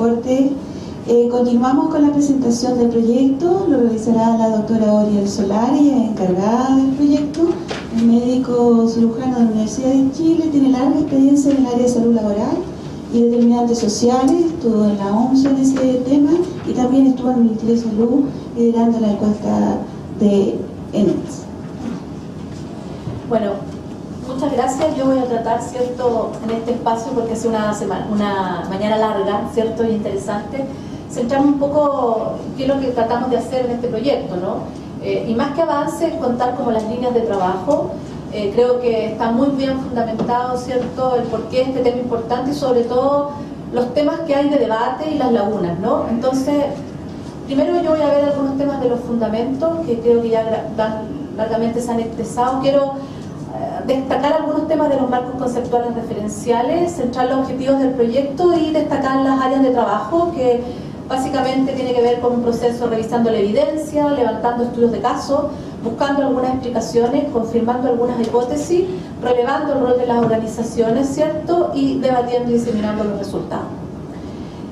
transporte. Continuamos con la presentación del proyecto, lo realizará la doctora Oriel Solari, ella es encargada del proyecto, es médico cirujano de la Universidad de Chile, tiene larga experiencia en el área de salud laboral y determinantes sociales, estuvo en la OMS en ese tema y también estuvo en el Ministerio de Salud liderando la encuesta de ENES. Bueno, muchas gracias. Yo voy a tratar, ¿cierto?, en este espacio, porque hace una mañana larga, ¿cierto?, y interesante, centrarme un poco en qué es lo que tratamos de hacer en este proyecto, ¿no? Y más que avance, contar como las líneas de trabajo. Creo que está muy bien fundamentado, ¿cierto?, el por qué este tema es importante y sobre todo los temas que hay de debate y las lagunas, ¿no? Entonces, primero yo voy a ver algunos temas de los fundamentos que creo que ya largamente se han expresado. Quiero destacar algunos temas de los marcos conceptuales referenciales, centrar los objetivos del proyecto y destacar las áreas de trabajo que básicamente tiene que ver con un proceso revisando la evidencia, levantando estudios de caso, buscando algunas explicaciones, confirmando algunas hipótesis, relevando el rol de las organizaciones, ¿cierto?, y debatiendo y diseminando los resultados.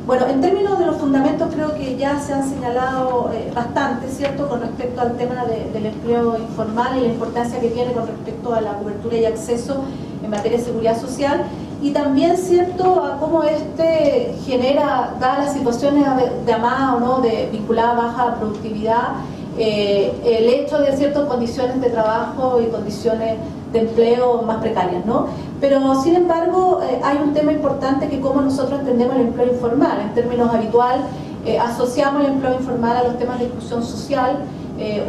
Bueno, en términos de los fundamentos creo que ya se han señalado bastante, ¿cierto?, con respecto al tema del empleo informal y la importancia que tiene con respecto a la cobertura y acceso en materia de seguridad social y también, ¿cierto?, a cómo este genera, dadas las situaciones de amada o no, de vinculada a baja productividad, el hecho de ciertas condiciones de trabajo y condiciones de empleo más precarias, ¿no? Pero sin embargo hay un tema importante que cómo nosotros entendemos el empleo informal. En términos habitual asociamos el empleo informal a los temas de exclusión social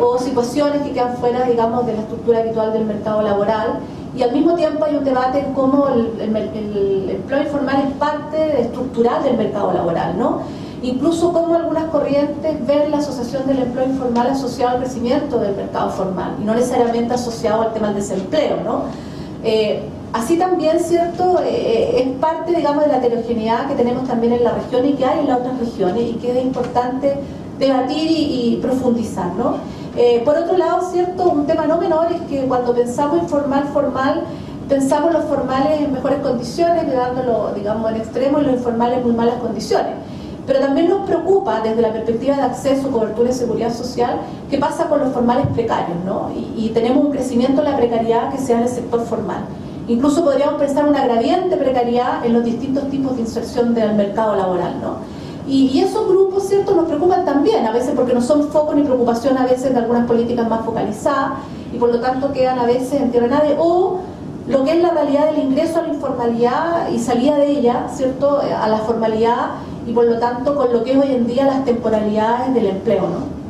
o situaciones que quedan fuera, digamos, de la estructura habitual del mercado laboral, y al mismo tiempo hay un debate en cómo el empleo informal es parte estructural del mercado laboral, ¿no? Incluso cómo algunas corrientes ven la asociación del empleo informal asociado al crecimiento del mercado formal y no necesariamente asociado al tema del desempleo, ¿no? Así también, ¿cierto?, es parte, digamos, de la heterogeneidad que tenemos también en la región y que hay en las otras regiones y que es importante debatir y profundizar, ¿no? Por otro lado, ¿cierto?, un tema no menor es que cuando pensamos informal, formal, pensamos los formales en mejores condiciones, llevándolo, digamos, en extremo, y los informales en muy malas condiciones. Pero también nos preocupa desde la perspectiva de acceso, cobertura y seguridad social, qué pasa con los formales precarios, ¿no? Y tenemos un crecimiento en la precariedad que se da en el sector formal. Incluso podríamos pensar una gradiente precariedad en los distintos tipos de inserción del mercado laboral, ¿no? Y esos grupos, ¿cierto?, nos preocupan también, a veces porque no son foco ni preocupación a veces de algunas políticas más focalizadas y por lo tanto quedan a veces en tierra de nadie, o lo que es la realidad del ingreso a la informalidad y salida de ella, ¿cierto?, a la formalidad, y por lo tanto con lo que es hoy en día las temporalidades del empleo, ¿no?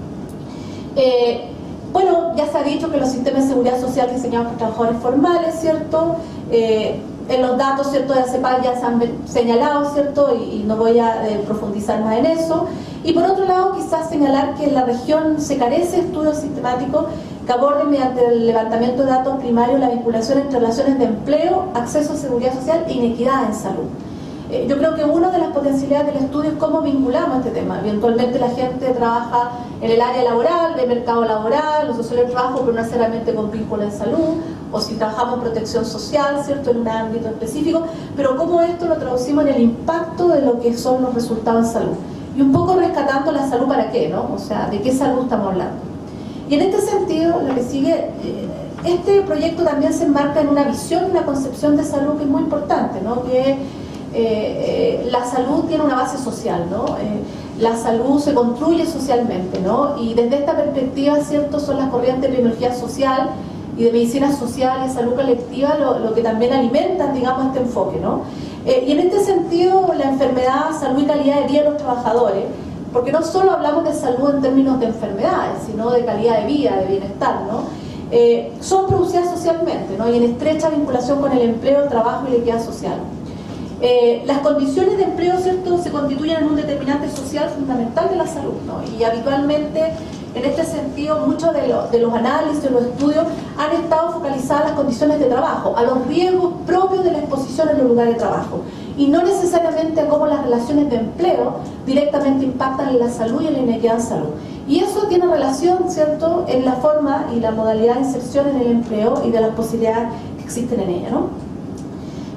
Bueno, ya se ha dicho que los sistemas de seguridad social diseñados por trabajadores formales, ¿cierto? En los datos, ¿cierto?, de ACEPAL ya se han señalado, ¿cierto?, y no voy a profundizar más en eso. Y por otro lado, quizás señalar que en la región se carece de estudios sistemáticos que aborden mediante el levantamiento de datos primarios la vinculación entre relaciones de empleo, acceso a seguridad social e inequidad en salud. Yo creo que una de las potencialidades del estudio es cómo vinculamos este tema. Eventualmente la gente trabaja en el área laboral, de mercado laboral, o social del trabajo, pero no necesariamente con vínculo en salud, o si trabajamos en protección social, ¿cierto?, en un ámbito específico, pero cómo esto lo traducimos en el impacto de lo que son los resultados en salud. Y un poco rescatando la salud para qué, ¿no? O sea, ¿de qué salud estamos hablando? Y en este sentido, lo que sigue, este proyecto también se enmarca en una visión, una concepción de salud que es muy importante, ¿no? Que la salud tiene una base social, ¿no? La salud se construye socialmente, ¿no? Y desde esta perspectiva, ¿cierto?, son las corrientes de epidemiología social y de medicina social y salud colectiva lo que también alimentan, digamos, este enfoque, ¿no? Y en este sentido, la enfermedad, salud y calidad de vida de los trabajadores, porque no solo hablamos de salud en términos de enfermedades, sino de calidad de vida, de bienestar, ¿no? Son producidas socialmente, ¿no?, y en estrecha vinculación con el empleo, el trabajo y la equidad social. Las condiciones de empleo, ¿cierto?, se constituyen en un determinante social fundamental de la salud, ¿no? Y habitualmente, en este sentido, muchos de los análisis, de los estudios, han estado focalizados en las condiciones de trabajo, a los riesgos propios de la exposición en el lugar de trabajo, y no necesariamente a cómo las relaciones de empleo directamente impactan en la salud y en la inequidad en salud. Y eso tiene relación, ¿cierto?, en la forma y la modalidad de inserción en el empleo y de las posibilidades que existen en ella, ¿no?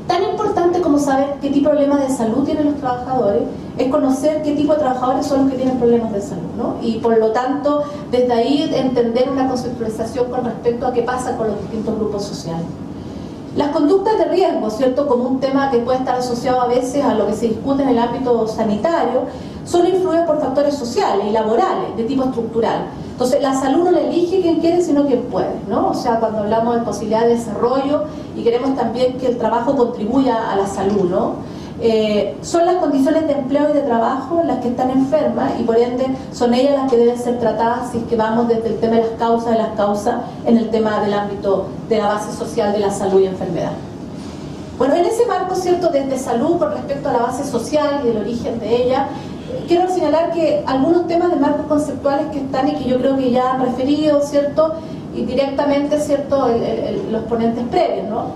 Tan importante como saber qué tipo de problemas de salud tienen los trabajadores, es conocer qué tipo de trabajadores son los que tienen problemas de salud, ¿no? Y por lo tanto, desde ahí entender una conceptualización con respecto a qué pasa con los distintos grupos sociales. Las conductas de riesgo, ¿cierto?, como un tema que puede estar asociado a veces a lo que se discute en el ámbito sanitario, son influidas por factores sociales y laborales de tipo estructural. Entonces, la salud no la elige quien quiere, sino quien puede, ¿no? O sea, cuando hablamos de posibilidad de desarrollo y queremos también que el trabajo contribuya a la salud, ¿no? Son las condiciones de empleo y de trabajo las que están enfermas y por ende son ellas las que deben ser tratadas si es que vamos desde el tema de las causas en el tema del ámbito de la base social de la salud y enfermedad. Bueno, en ese marco, ¿cierto?, desde salud con respecto a la base social y el origen de ella, quiero señalar que algunos temas de marcos conceptuales que están y que yo creo que ya han referido, ¿cierto?, y directamente, ¿cierto?, los ponentes previos, ¿no?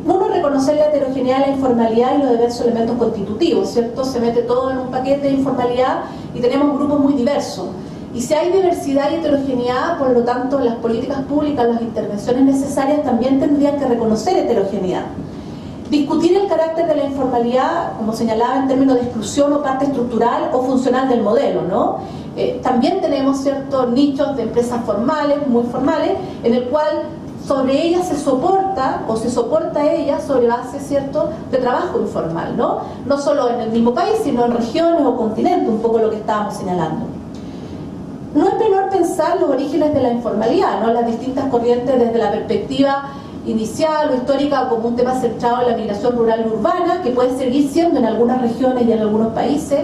Uno, reconocer la heterogeneidad, la informalidad y los diversos elementos constitutivos, ¿cierto? Se mete todo en un paquete de informalidad y tenemos grupos muy diversos. Y si hay diversidad y heterogeneidad, por lo tanto, las políticas públicas, las intervenciones necesarias también tendrían que reconocer heterogeneidad. Discutir el carácter de la informalidad, como señalaba, en términos de exclusión o parte estructural o funcional del modelo, ¿no? También tenemos ciertos nichos de empresas formales, muy formales, en el cual sobre ellas se soporta o se soporta ella sobre base, ¿cierto?, de trabajo informal, ¿no? No solo en el mismo país, sino en regiones o continentes, un poco lo que estábamos señalando. No es menor pensar los orígenes de la informalidad, ¿no? Las distintas corrientes desde la perspectiva inicial o histórica como un tema centrado en la migración rural y urbana, que puede seguir siendo en algunas regiones y en algunos países.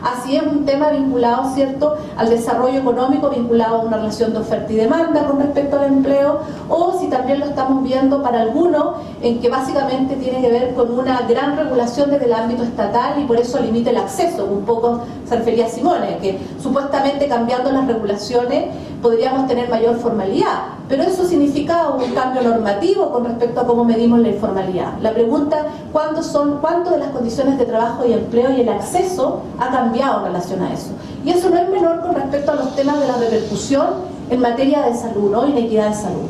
Así es un tema vinculado, ¿cierto?, al desarrollo económico, vinculado a una relación de oferta y demanda con respecto al empleo, o si también lo estamos viendo para algunos, en que básicamente tiene que ver con una gran regulación desde el ámbito estatal y por eso limita el acceso, un poco se refería a Simone, que supuestamente cambiando las regulaciones podríamos tener mayor formalidad, pero eso significa un cambio normativo con respecto a cómo medimos la informalidad. La pregunta, ¿cuánto de las condiciones de trabajo y empleo y el acceso ha cambiado en relación a eso? Y eso no es menor con respecto a los temas de la repercusión en materia de salud, ¿no?, inequidad de salud.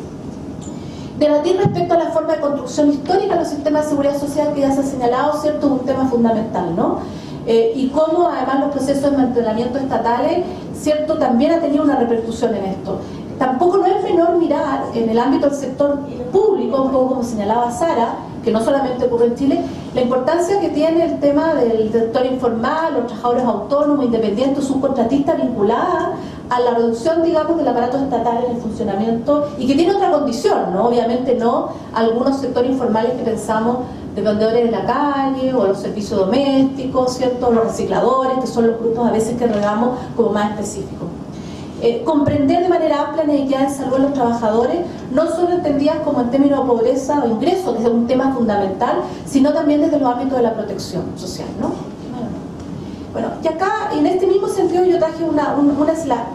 Debatir respecto a la forma de construcción histórica de los sistemas de seguridad social que ya se ha señalado, ¿cierto?, es un tema fundamental, ¿no? Y cómo además los procesos de mantenimiento estatales, ¿cierto?, también ha tenido una repercusión en esto. Tampoco no es menor mirar en el ámbito del sector público, un poco como señalaba Sara, que no solamente ocurre en Chile, la importancia que tiene el tema del sector informal, los trabajadores autónomos, independientes, subcontratistas vinculada a la reducción, digamos, del aparato estatal en el funcionamiento y que tiene otra condición, ¿no? Obviamente no algunos sectores informales que pensamos de vendedores de la calle o los servicios domésticos, ¿cierto?, los recicladores, que son los grupos a veces que regamos como más específicos. Comprender de manera amplia la inequidad de salud de los trabajadores, no solo entendidas como en términos de pobreza o ingreso, que es un tema fundamental, sino también desde los ámbitos de la protección social, ¿no? Bueno, y acá, en este mismo sentido, yo traje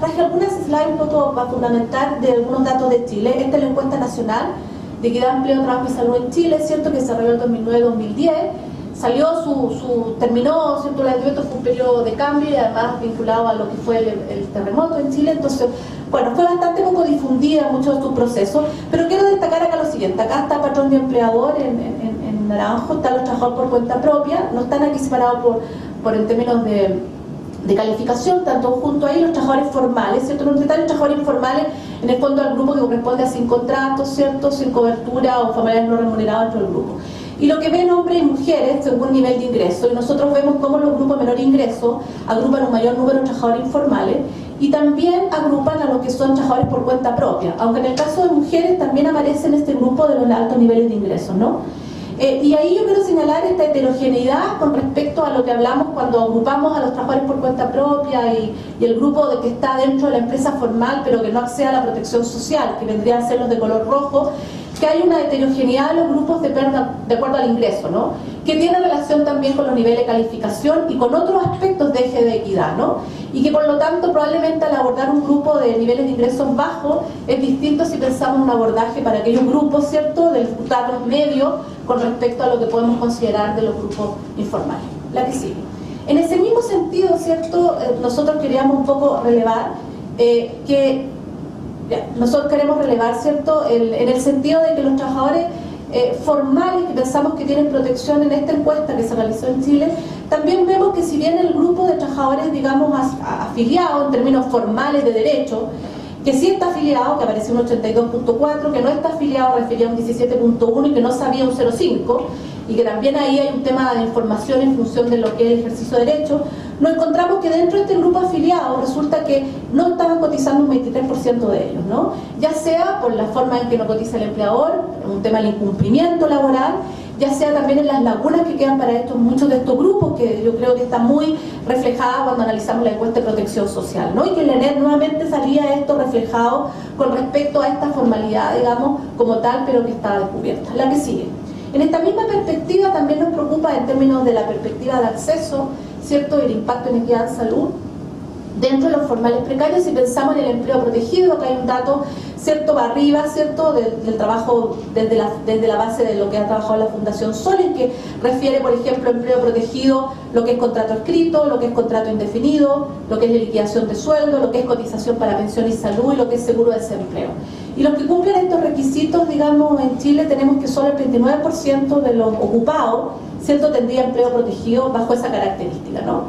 traje algunas slides un poco para fundamentar de algunos datos de Chile. Esta es la encuesta nacional de equidad, empleo, trabajo y salud en Chile, ¿cierto?, que se desarrolló en 2009-2010. Terminó, ¿cierto?, el evento, fue un periodo de cambio y además vinculado a lo que fue el terremoto en Chile. Entonces, bueno, fue bastante poco difundida muchos de sus procesos, pero quiero destacar acá lo siguiente. Acá está patrón de empleador en naranjo, están los trabajadores por cuenta propia, no están aquí separados en términos de calificación, tanto junto ahí los trabajadores formales, ¿cierto? No están los trabajadores informales en el fondo al grupo que corresponde a sin contratos, ¿cierto?, sin cobertura o familiares no remunerados dentro del grupo. Y lo que ven hombres y mujeres según nivel de ingreso, y nosotros vemos cómo los grupos de menor ingreso agrupan un mayor número de trabajadores informales y también agrupan a los que son trabajadores por cuenta propia, aunque en el caso de mujeres también aparece en este grupo de los altos niveles de ingresos, ¿no? Y ahí yo quiero señalar esta heterogeneidad con respecto a lo que hablamos cuando agrupamos a los trabajadores por cuenta propia y el grupo que está dentro de la empresa formal pero que no accede a la protección social, que vendrían a ser los de color rojo, que hay una heterogeneidad de los grupos de acuerdo al ingreso, ¿no?, que tiene relación también con los niveles de calificación y con otros aspectos de eje de equidad, ¿no?, y que por lo tanto probablemente al abordar un grupo de niveles de ingresos bajos es distinto si pensamos en un abordaje para aquellos grupos, ¿cierto?, del estrato medio con respecto a lo que podemos considerar de los grupos informales. La que sigue. En ese mismo sentido, ¿cierto?, nosotros queríamos un poco relevar nosotros queremos relevar, ¿cierto?, en el sentido de que los trabajadores formales que pensamos que tienen protección en esta encuesta que se realizó en Chile, también vemos que si bien el grupo de trabajadores, digamos, afiliados en términos formales de derecho, que sí está afiliado, que apareció un 82.4, que no está afiliado refería a un 17.1 y que no sabía un 0.5, y que también ahí hay un tema de información en función de lo que es el ejercicio de derecho, nos encontramos que dentro de este grupo afiliado resulta que no estaban cotizando un 23% de ellos, ¿no? Ya sea por la forma en que no cotiza el empleador, un tema del incumplimiento laboral, ya sea también en las lagunas que quedan para muchos de estos grupos, que yo creo que está muy reflejada cuando analizamos la encuesta de protección social, ¿no? Y que en la ENER nuevamente salía esto reflejado con respecto a esta formalidad, digamos, como tal, pero que está descubierta. La que sigue. En esta misma perspectiva también nos preocupa en términos de la perspectiva de acceso, ¿cierto?, y el impacto en equidad en salud dentro de los formales precarios. Si pensamos en el empleo protegido, acá hay un dato, ¿cierto?, para arriba, ¿cierto?, del trabajo desde la base de lo que ha trabajado la Fundación Soles, que refiere, por ejemplo, empleo protegido, lo que es contrato escrito, lo que es contrato indefinido, lo que es liquidación de sueldo, lo que es cotización para pensión y salud y lo que es seguro de desempleo. Y los que cumplen estos requisitos, digamos, en Chile tenemos que solo el 29% de los ocupados, ¿cierto?, tendría empleo protegido bajo esa característica, ¿no?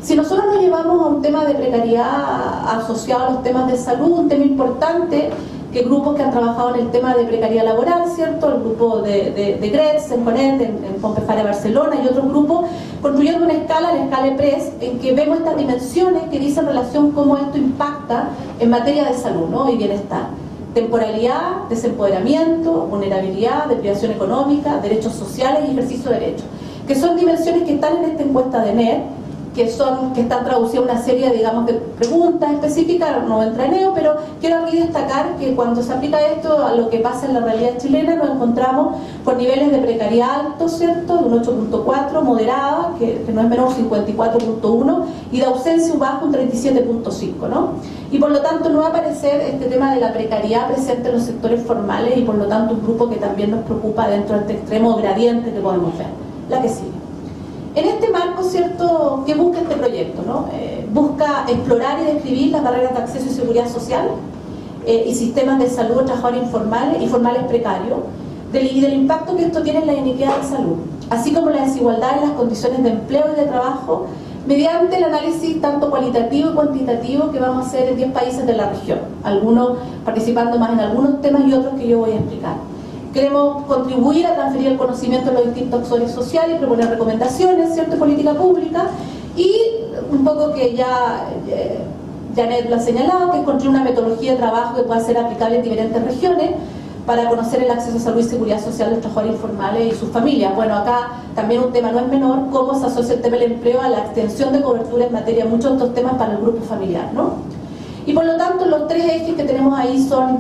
Si nosotros nos llevamos a un tema de precariedad asociado a los temas de salud, un tema importante, que grupos que han trabajado en el tema de precariedad laboral, ¿cierto?, el grupo de GRES, en CONET, en Pompefare Barcelona y otros grupos, construyendo una escala, la escala EPRES, en que vemos estas dimensiones que dicen relación cómo esto impacta en materia de salud, ¿no?, y bienestar. Temporalidad, desempoderamiento, vulnerabilidad, deprivación económica, derechos sociales y ejercicio de derechos, que son dimensiones que están en esta encuesta de ENER, que están traducidas en una serie, digamos, de preguntas específicas, no entra en ello, pero quiero aquí destacar que cuando se aplica esto a lo que pasa en la realidad chilena, nos encontramos con niveles de precariedad altos, ¿cierto?, de un 8.4, moderada, que no es menor, 54.1, y de ausencia bajo, un 37.5, ¿no? Y por lo tanto no va a aparecer este tema de la precariedad presente en los sectores formales y por lo tanto un grupo que también nos preocupa dentro de este extremo gradiente que podemos ver. La que sigue. En este marco, ¿cierto?, ¿qué busca este proyecto, no? Busca explorar y describir las barreras de acceso y seguridad social y sistemas de salud de trabajadores informales y formales precarios y del impacto que esto tiene en la inequidad de salud, así como la desigualdad en las condiciones de empleo y de trabajo mediante el análisis tanto cualitativo y cuantitativo que vamos a hacer en 10 países de la región, algunos participando más en algunos temas y otros que yo voy a explicar. Queremos contribuir a transferir el conocimiento de los distintos actores sociales, proponer recomendaciones, ¿cierto?, política pública y un poco que ya Janet lo ha señalado, que es construir una metodología de trabajo que pueda ser aplicable en diferentes regiones para conocer el acceso a salud y seguridad social de los trabajadores informales y sus familias. Bueno, acá también un tema no es menor, cómo se asocia el tema del empleo a la extensión de cobertura en materia de muchos de estos temas para el grupo familiar, ¿no? Y por lo tanto los tres ejes que tenemos ahí son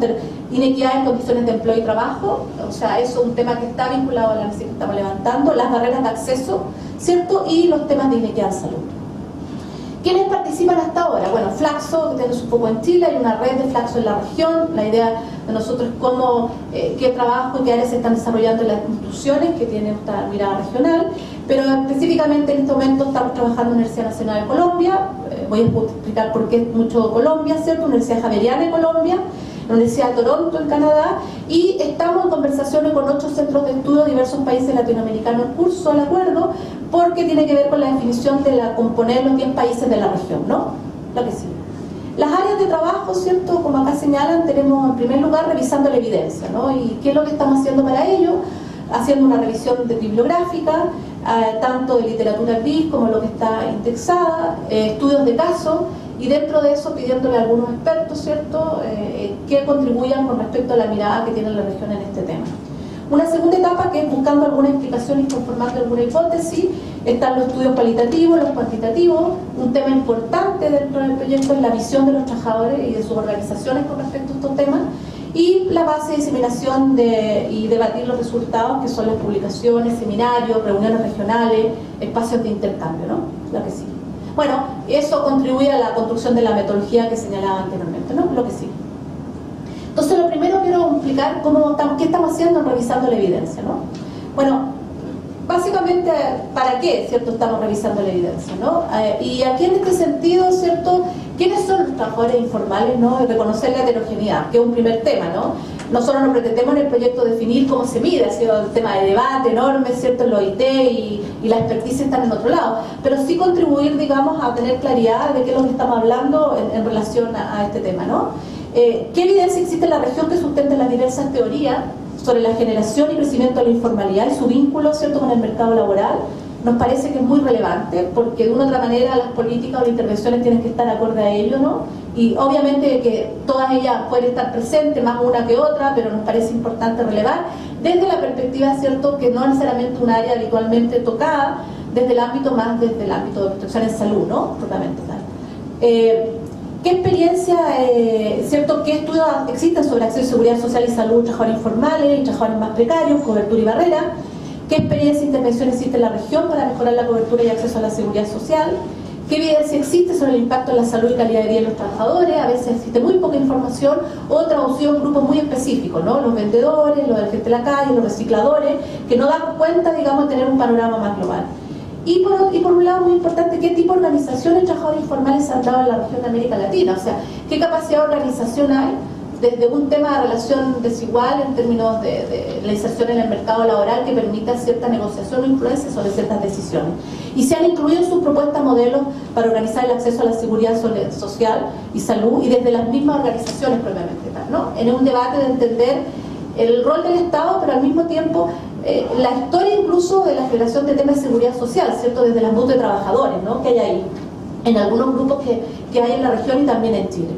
inequidad en condiciones de empleo y trabajo, o sea, eso es un tema que está vinculado a la necesidad que estamos levantando, las barreras de acceso, ¿cierto?, y los temas de inequidad en salud. ¿Quiénes participan hasta ahora? Bueno, Flaxo, que tiene su foco en Chile, hay una red de Flaxo en la región, la idea de nosotros es cómo, qué trabajo y qué áreas se están desarrollando en las instituciones que tienen esta mirada regional, pero específicamente en este momento estamos trabajando en la Universidad Nacional de Colombia, voy a explicar por qué mucho Colombia, ¿cierto?, Universidad Javeriana de Colombia, la Universidad de Toronto en Canadá, y estamos en conversaciones con 8 centros de estudio de diversos países latinoamericanos en curso al acuerdo, porque tiene que ver con la definición de componer los 10 países de la región, ¿no? Lo que sí. Las áreas de trabajo, ¿cierto?, como acá señalan, tenemos en primer lugar revisando la evidencia, ¿no? ¿Y qué es lo que estamos haciendo para ello? Haciendo una revisión bibliográfica, tanto de literatura gris como lo que está indexada, estudios de caso, y dentro de eso pidiéndole a algunos expertos, ¿cierto?, que contribuyan con respecto a la mirada que tiene la región en este tema. Una segunda etapa que es buscando alguna explicación y conformando alguna hipótesis, están los estudios cualitativos, los cuantitativos. Un tema importante dentro del proyecto es la visión de los trabajadores y de sus organizaciones con respecto a estos temas, y la base de diseminación y debatir los resultados, que son las publicaciones, seminarios, reuniones regionales, espacios de intercambio, ¿no? Lo que sí. Bueno, eso contribuye a la construcción de la metodología que señalaba anteriormente, ¿no? Lo que sí. Entonces, lo primero quiero explicar qué estamos haciendo en revisando la evidencia, ¿no? Bueno, básicamente, ¿para qué, cierto, estamos revisando la evidencia, ¿no? Y aquí en este sentido, ¿cierto?, ¿quiénes son los trabajadores informales, ¿no? Y reconocer la heterogeneidad, que es un primer tema, ¿no? Nosotros no pretendemos en el proyecto definir cómo se mide, ha sido un tema de debate enorme, ¿cierto? Los IT y la expertise están en otro lado, pero sí contribuir, digamos, a tener claridad de qué es lo que estamos hablando en relación a este tema, ¿no? ¿Qué evidencia existe en la región que sustente las diversas teorías sobre la generación y crecimiento de la informalidad y su vínculo, ¿cierto?, con el mercado laboral? Nos parece que es muy relevante, porque de una u otra manera las políticas o las intervenciones tienen que estar acorde a ello, ¿no? Y obviamente que todas ellas pueden estar presentes, más una que otra, pero nos parece importante relevar desde la perspectiva, ¿cierto?, que no es necesariamente un área habitualmente tocada, desde el ámbito más, desde el ámbito de protección en salud, ¿no?, propiamente tal. ¿Qué experiencia, cierto, qué estudios existen sobre acceso a seguridad social y salud, trabajadores informales y trabajadores más precarios, cobertura y barrera? ¿Qué experiencia e intervención existe en la región para mejorar la cobertura y acceso a la seguridad social? ¿Qué evidencia existe sobre el impacto en la salud y calidad de vida de los trabajadores? A veces existe muy poca información o traducción en grupos muy específicos, ¿no? Los vendedores, los de la gente de la calle, los recicladores, que no dan cuenta, digamos, de tener un panorama más global. Y por un lado, muy importante, ¿qué tipo de organizaciones de trabajadores informales se han dado en la región de América Latina? O sea, ¿qué capacidad de organización hay desde un tema de relación desigual en términos de la inserción en el mercado laboral que permita cierta negociación o influencia sobre ciertas decisiones? Y se han incluido en sus propuestas modelos para organizar el acceso a la seguridad social y salud y desde las mismas organizaciones propiamente tal, ¿no? En un debate de entender el rol del Estado, pero al mismo tiempo la historia incluso de la generación de temas de seguridad social, ¿cierto? Desde las mutuas de trabajadores, ¿no?, que hay ahí, en algunos grupos que hay en la región y también en Chile.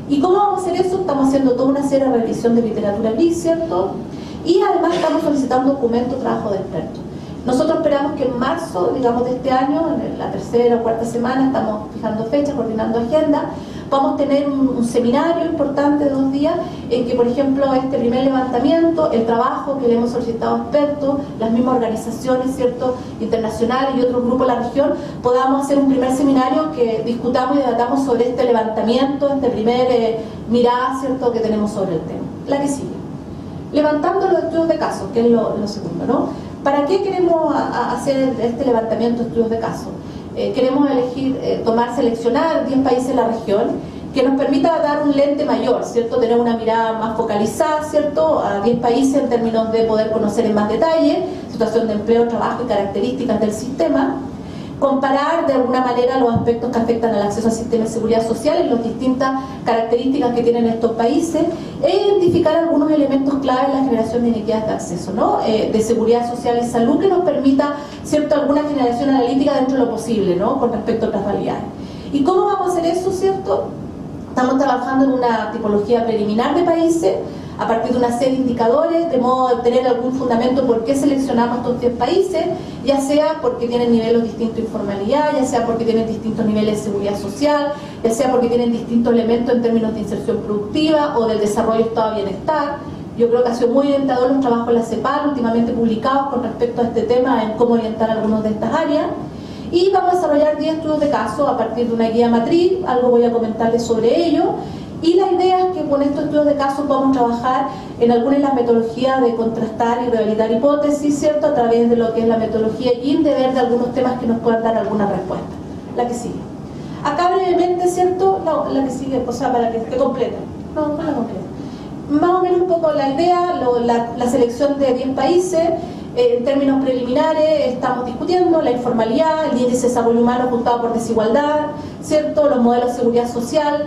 ¿Y cómo vamos a hacer eso? Estamos haciendo toda una serie de revisión de literatura BIS, ¿cierto? Y además estamos solicitando documentos, trabajo de expertos. Nosotros esperamos que en marzo, digamos, de este año, en la tercera o cuarta semana, estamos fijando fechas, coordinando agenda, vamos a tener un seminario importante de 2 días en que, por ejemplo, este primer levantamiento, el trabajo que le hemos solicitado a expertos, las mismas organizaciones, ¿cierto?, internacionales y otros grupos de la región, podamos hacer un primer seminario que discutamos y debatamos sobre este levantamiento, este primer mirada, ¿cierto?, que tenemos sobre el tema. La que sigue. Levantando los estudios de caso, que es lo segundo, ¿no? ¿Para qué queremos hacer este levantamiento de estudios de caso? Queremos elegir, seleccionar 10 países en la región que nos permita dar un lente mayor, ¿cierto? Tener una mirada más focalizada, ¿cierto?, a 10 países en términos de poder conocer en más detalle situación de empleo, trabajo y características del sistema, comparar de alguna manera los aspectos que afectan al acceso al sistema de seguridad social y las distintas características que tienen estos países e identificar algunos elementos clave en la generación de inequidades de acceso, ¿no?, de seguridad social y salud que nos permita, ¿cierto?, alguna generación analítica dentro de lo posible, ¿no?, con respecto a otras realidades. ¿Y cómo vamos a hacer eso, cierto? Estamos trabajando en una tipología preliminar de países a partir de una serie de indicadores, de modo de obtener algún fundamento por qué seleccionamos estos 10 países, ya sea porque tienen niveles distintos de informalidad, ya sea porque tienen distintos niveles de seguridad social, ya sea porque tienen distintos elementos en términos de inserción productiva o del desarrollo de estado de bienestar. Yo creo que ha sido muy orientador los trabajos de la CEPAL últimamente publicados con respecto a este tema en cómo orientar algunas de estas áreas. Y vamos a desarrollar 10 estudios de caso a partir de una guía matriz, algo voy a comentarles sobre ello. Y la idea es que con estos estudios de casos vamos a trabajar en algunas de las metodologías de contrastar y revalidar hipótesis, ¿cierto?, a través de lo que es la metodología YIN, de ver de algunos temas que nos puedan dar alguna respuesta. La que sigue. Acá brevemente, ¿cierto? No, la que sigue, o sea, para que esté completa. No, no la completa. Más o menos un poco la idea, la selección de 10 países. En términos preliminares estamos discutiendo la informalidad, el índice de desarrollo humano apuntado por desigualdad, ¿cierto?, los modelos de seguridad social,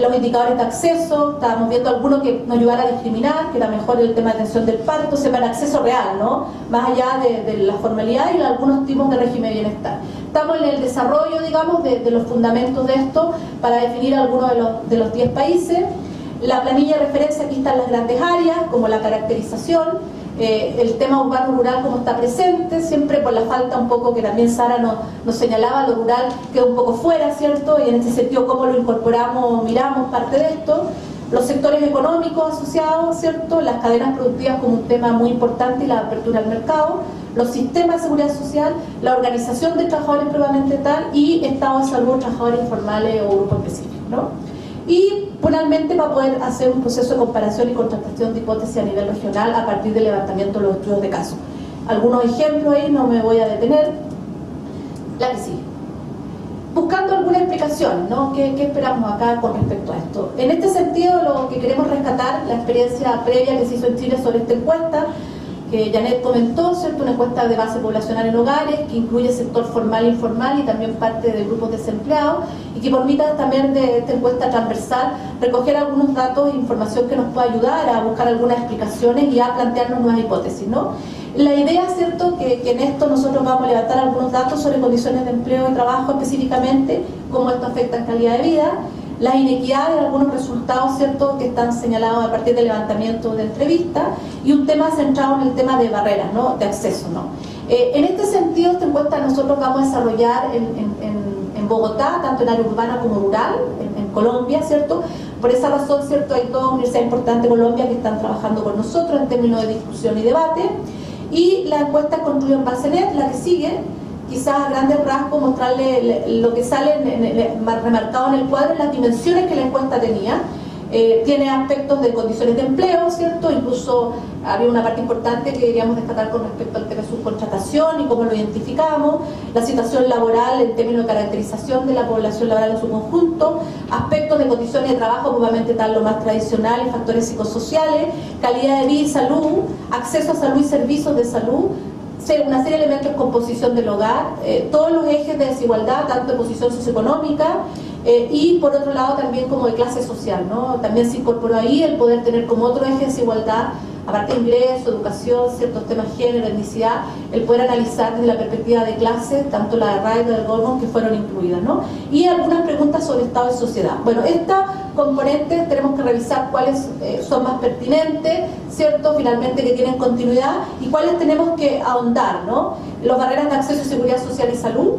los indicadores de acceso. Estábamos viendo algunos que nos ayudara a discriminar, que era mejor el tema de atención del parto, sepa el acceso real, ¿no?, más allá de la formalidad y algunos tipos de régimen de bienestar. Estamos en el desarrollo, digamos, de los fundamentos de esto para definir algunos de los 10 países. La planilla de referencia, aquí están las grandes áreas, como la caracterización, el tema urbano-rural como está presente, siempre por la falta un poco que también Sara nos señalaba, lo rural queda un poco fuera, ¿cierto?, y en este sentido cómo lo incorporamos, miramos parte de esto. Los sectores económicos asociados, ¿cierto?, las cadenas productivas como un tema muy importante y la apertura al mercado, los sistemas de seguridad social, la organización de trabajadores propiamente tal y estado de salud, trabajadores informales o grupos específicos, ¿no? Y finalmente va a poder hacer un proceso de comparación y contrastación de hipótesis a nivel regional a partir del levantamiento de los estudios de caso. Algunos ejemplos ahí, no me voy a detener. La que sigue. Buscando alguna explicaciones, ¿no? ¿Qué esperamos acá con respecto a esto? En este sentido, lo que queremos rescatar, la experiencia previa que se hizo en Chile sobre esta encuesta, que Janet comentó, ¿cierto? Una encuesta de base poblacional en hogares, que incluye sector formal e informal y también parte de grupos desempleados, y que permita también de esta encuesta transversal recoger algunos datos e información que nos pueda ayudar a buscar algunas explicaciones y a plantearnos nuevas hipótesis, ¿no? La idea, ¿cierto?, que en esto nosotros vamos a levantar algunos datos sobre condiciones de empleo y trabajo específicamente, cómo esto afecta en calidad de vida, las inequidades, algunos resultados, ¿cierto?, que están señalados a partir del levantamiento de entrevistas, y un tema centrado en el tema de barreras, ¿no?, de acceso, ¿no? En este sentido, esta encuesta nosotros vamos a desarrollar en Bogotá, tanto en área urbana como rural, en Colombia, ¿cierto? Por esa razón, ¿cierto?, hay toda universidad importante en Colombia que están trabajando con nosotros en términos de discusión y debate, y la encuesta construida en Basenet, la que sigue, quizás a grandes rasgos mostrarle lo que sale remarcado en el cuadro, las dimensiones que la encuesta tenía. Tiene aspectos de condiciones de empleo, ¿cierto? Incluso había una parte importante que queríamos destacar con respecto al tema de subcontratación y cómo lo identificamos, la situación laboral en términos de caracterización de la población laboral en su conjunto, aspectos de condiciones de trabajo, obviamente tal lo más tradicional, y factores psicosociales, calidad de vida y salud, acceso a salud y servicios de salud, una serie de elementos de composición del hogar, todos los ejes de desigualdad, tanto de posición socioeconómica, y por otro lado también como de clase social, ¿no? También se incorporó ahí el poder tener como otro eje de desigualdad, aparte de ingreso, educación, ciertos temas de género, etnicidad, el poder analizar desde la perspectiva de clase, tanto la de Wright y la de Goldman, que fueron incluidas, ¿no? Y algunas preguntas sobre estado de sociedad. Bueno, esta componente tenemos que revisar cuáles son más pertinentes, ¿cierto?, finalmente que tienen continuidad, y cuáles tenemos que ahondar, ¿no? Las barreras de acceso a seguridad social y salud,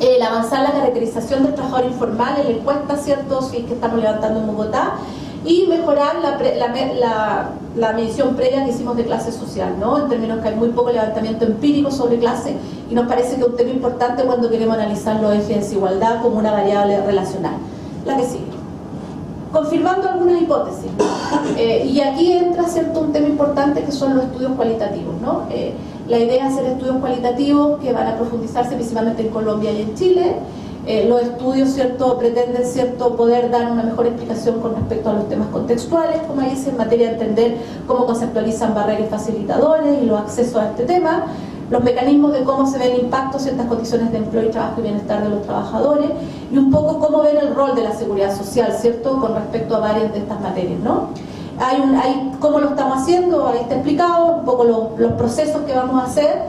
el avanzar la caracterización del trabajador informal en la encuesta, ¿cierto?, sí, que estamos levantando en Bogotá, y mejorar la medición previa que hicimos de clase social, ¿no?, en términos que hay muy poco levantamiento empírico sobre clase, y nos parece que es un tema importante cuando queremos analizar los ejes de desigualdad como una variable relacional. La que sigue. Confirmando algunas hipótesis, y aquí entra, ¿cierto?, un tema importante que son los estudios cualitativos, ¿no? La idea es hacer estudios cualitativos que van a profundizarse principalmente en Colombia y en Chile. Los estudios, ¿cierto?, pretenden, ¿cierto?, poder dar una mejor explicación con respecto a los temas contextuales, como dice, en materia de entender cómo conceptualizan barreras y facilitadores y los accesos a este tema, los mecanismos de cómo se ve el impacto de ciertas condiciones de empleo y trabajo y bienestar de los trabajadores, y un poco cómo ven el rol de la seguridad social, ¿cierto?, con respecto a varias de estas materias, ¿no? Hay cómo lo estamos haciendo, ahí está explicado, un poco los procesos que vamos a hacer.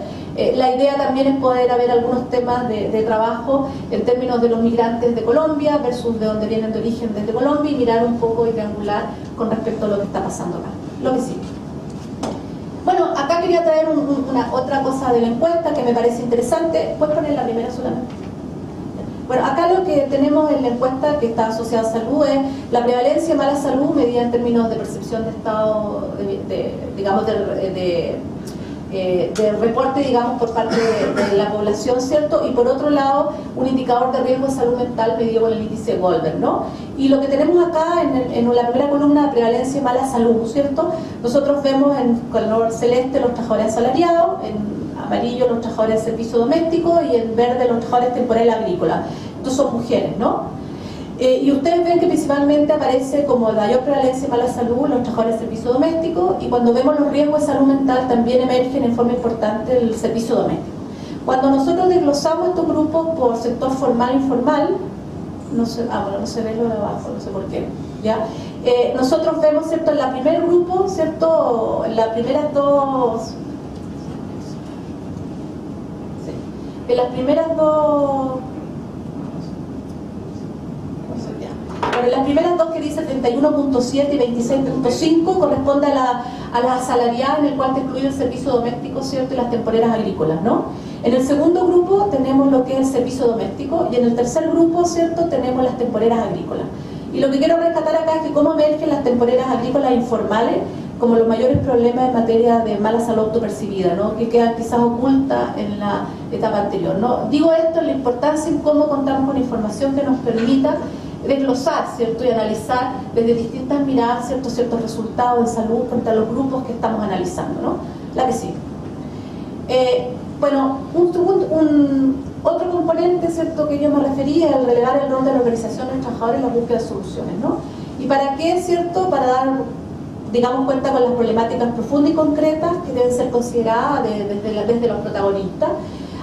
La idea también es poder haber algunos temas de trabajo en términos de los migrantes de Colombia versus de donde vienen de origen desde Colombia, y mirar un poco y triangular con respecto a lo que está pasando acá. Lo que sigue. Bueno, acá quería traer otra cosa de la encuesta que me parece interesante. ¿Puedes poner la primera solamente? Bueno, acá lo que tenemos en la encuesta que está asociada a salud es la prevalencia de mala salud medida en términos de percepción de estado, digamos, de reporte, digamos, por parte de la población, ¿cierto? Y por otro lado, un indicador de riesgo de salud mental medido con el índice Goldberg, ¿no? Y lo que tenemos acá en la primera columna de prevalencia de mala salud, ¿cierto? Nosotros vemos en color celeste los trabajadores asalariados, en amarillo los trabajadores de servicio doméstico y en verde los trabajadores temporales agrícolas. Estos son mujeres, ¿no? Y ustedes ven que principalmente aparece como mayor prevalencia de mala salud los trabajadores de servicio doméstico, y cuando vemos los riesgos de salud mental también emergen en forma importante el servicio doméstico. Cuando nosotros desglosamos estos grupos por sector formal e informal, no se ve lo de abajo, no sé por qué, ¿ya? Nosotros vemos, ¿cierto?, en el primer grupo, ¿cierto?, en las primeras dos... En las primeras dos... Bueno, las primeras dos que dice 31.7 y 26.5 corresponde a la asalariada, en el cual te incluye el servicio doméstico, ¿cierto?, y las temporeras agrícolas, ¿no? En el segundo grupo tenemos lo que es el servicio doméstico, y en el tercer grupo, ¿cierto?, tenemos las temporeras agrícolas. Y lo que quiero rescatar acá es que cómo emergen las temporeras agrícolas informales como los mayores problemas en materia de mala salud autopercibida, ¿no?, que quedan quizás ocultas en la etapa anterior, ¿no? Digo esto en la importancia en cómo contamos con información que nos permita desglosar, ¿cierto?, y analizar desde distintas miradas, ¿cierto?, ciertos resultados de salud frente a los grupos que estamos analizando, ¿no? La que sigue. Bueno, Otro componente, ¿cierto?, que yo me refería, el relevar el rol de la organización de los trabajadores en la búsqueda de soluciones, ¿no? ¿Y para qué, cierto? Para dar, digamos, cuenta con las problemáticas profundas y concretas que deben ser consideradas desde los protagonistas,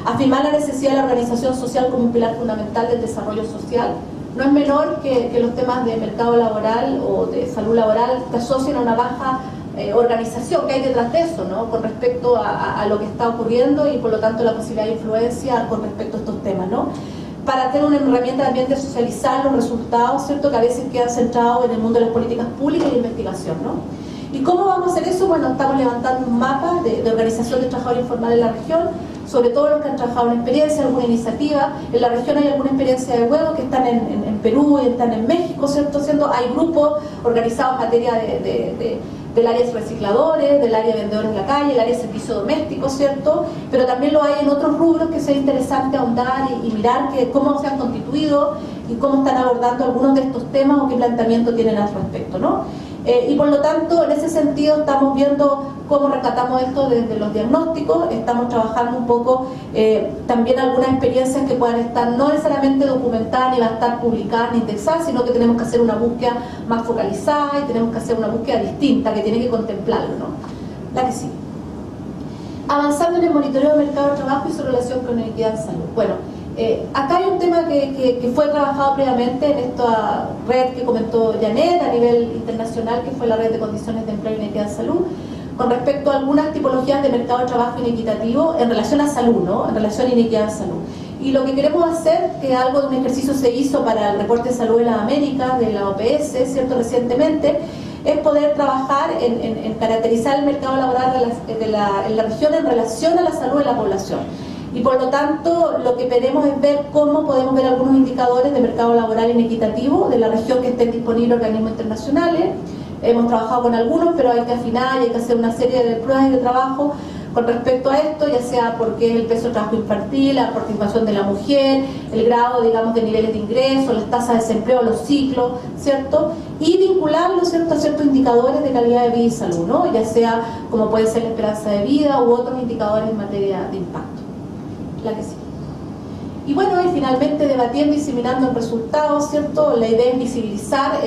afirmar la necesidad de la organización social como un pilar fundamental del desarrollo social. No es menor que los temas de mercado laboral o de salud laboral te asocien a una baja organización que hay detrás de eso, ¿no?, con respecto a lo que está ocurriendo y por lo tanto la posibilidad de influencia con respecto a estos temas, ¿no? Para tener una herramienta también de socializar los resultados, ¿cierto?, que a veces quedan centrados en el mundo de las políticas públicas y la investigación, ¿no? ¿Y cómo vamos a hacer eso? Bueno, estamos levantando un mapa de organización de trabajadores informales en la región, sobre todo los que han trabajado en experiencia, alguna iniciativa. En la región hay alguna experiencia de huevo que están en Perú y están en México, ¿cierto? Hay grupos organizados en materia del área de recicladores, del área de vendedores en la calle, el área de servicio doméstico, ¿cierto? Pero también lo hay en otros rubros que sea interesante ahondar y mirar cómo se han constituido y cómo están abordando algunos de estos temas o qué planteamiento tienen al respecto, ¿no? Y por lo tanto, en ese sentido, estamos viendo cómo rescatamos esto desde los diagnósticos. Estamos trabajando un poco también algunas experiencias que puedan estar no necesariamente documentadas, ni van a estar publicadas, ni indexadas, sino que tenemos que hacer una búsqueda más focalizada y tenemos que hacer una búsqueda distinta que tiene que contemplarlo, ¿no? La que sí. Avanzando en el monitoreo del mercado de trabajo y su relación con la equidad en salud. Bueno, acá hay un tema que fue trabajado previamente en esta red que comentó Janet a nivel internacional, que fue la red de condiciones de empleo y equidad en salud, con respecto a algunas tipologías de mercado de trabajo inequitativo en relación a salud, ¿no? En relación a inequidad en salud. Y lo que queremos hacer, que algo de un ejercicio se hizo para el reporte de salud de las Américas, de la OPS, ¿cierto?, recientemente, es poder trabajar en caracterizar el mercado laboral en la región en relación a la salud de la población. Y por lo tanto, lo que queremos es ver cómo podemos ver algunos indicadores de mercado laboral inequitativo de la región que estén disponibles en organismos internacionales. Hemos trabajado con algunos, pero hay que afinar y hay que hacer una serie de pruebas y de trabajo con respecto a esto, ya sea porque es el peso de trabajo infantil, la participación de la mujer, el grado, digamos, de niveles de ingreso, las tasas de desempleo, los ciclos, ¿cierto? Y vincularlo, ¿cierto?, a ciertos indicadores de calidad de vida y salud, ¿no? Ya sea como puede ser la esperanza de vida u otros indicadores en materia de impacto. La que sí. Y bueno, y finalmente debatiendo y diseminando el resultado, ¿cierto? La idea es visibilizar,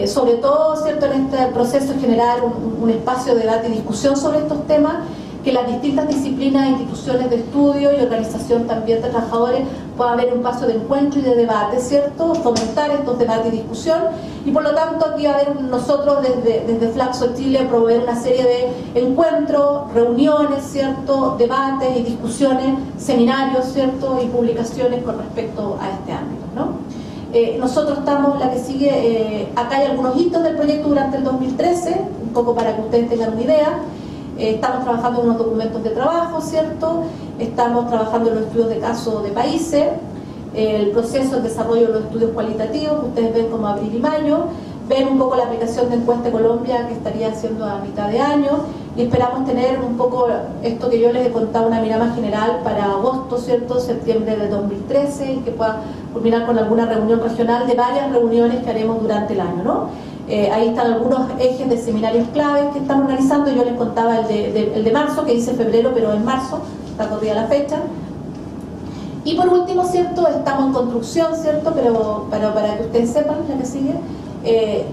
sobre todo, ¿cierto?, en este proceso generar un espacio de debate y discusión sobre estos temas, que las distintas disciplinas, instituciones de estudio y organización también de trabajadores pueda haber un espacio de encuentro y de debate, ¿cierto?, fomentar estos debates y discusión, y por lo tanto aquí va a haber nosotros desde Flaxo Chile proveer una serie de encuentros, reuniones, ¿cierto?, debates y discusiones, seminarios, ¿cierto?, y publicaciones con respecto a este ámbito, ¿no? Nosotros estamos, la que sigue, acá hay algunos hitos del proyecto durante el 2013, un poco para que ustedes tengan una idea. Estamos trabajando en unos documentos de trabajo, ¿cierto? Estamos trabajando en los estudios de caso de países, el proceso de desarrollo de los estudios cualitativos, que ustedes ven como abril y mayo, ven un poco la aplicación de Encuesta Colombia que estaría haciendo a mitad de año, y esperamos tener un poco esto que yo les he contado, una mirada más general para agosto, ¿cierto?, septiembre de 2013, y que pueda culminar con alguna reunión regional de varias reuniones que haremos durante el año, ¿no? Ahí están algunos ejes de seminarios claves que estamos organizando. Yo les contaba el de marzo, que dice febrero, pero en marzo, está corrida la fecha. Y por último, ¿cierto?, estamos en construcción, ¿cierto?, pero para que ustedes sepan, la que sigue,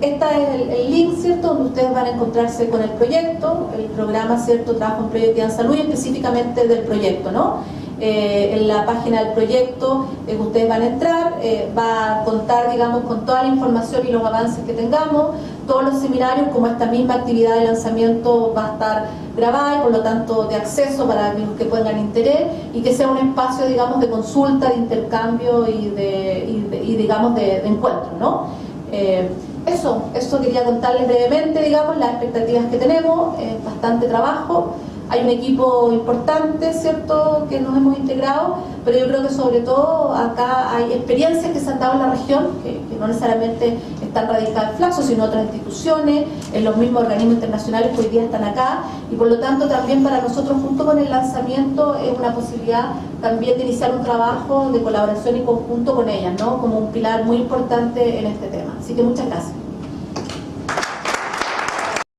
esta es el link, ¿cierto?, donde ustedes van a encontrarse con el proyecto, el programa, ¿cierto?, Trabajo, Empleo y Equidad en Salud, y específicamente del proyecto, ¿no? En la página del proyecto que ustedes van a entrar, va a contar, digamos, con toda la información y los avances que tengamos. Todos los seminarios, como esta misma actividad de lanzamiento, va a estar grabada y por lo tanto de acceso para los que tengan interés, y que sea un espacio, digamos, de consulta, de intercambio y digamos, de encuentro, ¿no? Eso quería contarles brevemente, digamos, las expectativas que tenemos. Bastante trabajo. Hay un equipo importante, ¿cierto?, que nos hemos integrado, pero yo creo que sobre todo acá hay experiencias que se han dado en la región, que no necesariamente están radicadas en Flaxo, sino en otras instituciones, en los mismos organismos internacionales que hoy día están acá, y por lo tanto también para nosotros, junto con el lanzamiento, es una posibilidad también de iniciar un trabajo de colaboración y conjunto con ellas, ¿no?, como un pilar muy importante en este tema. Así que muchas gracias.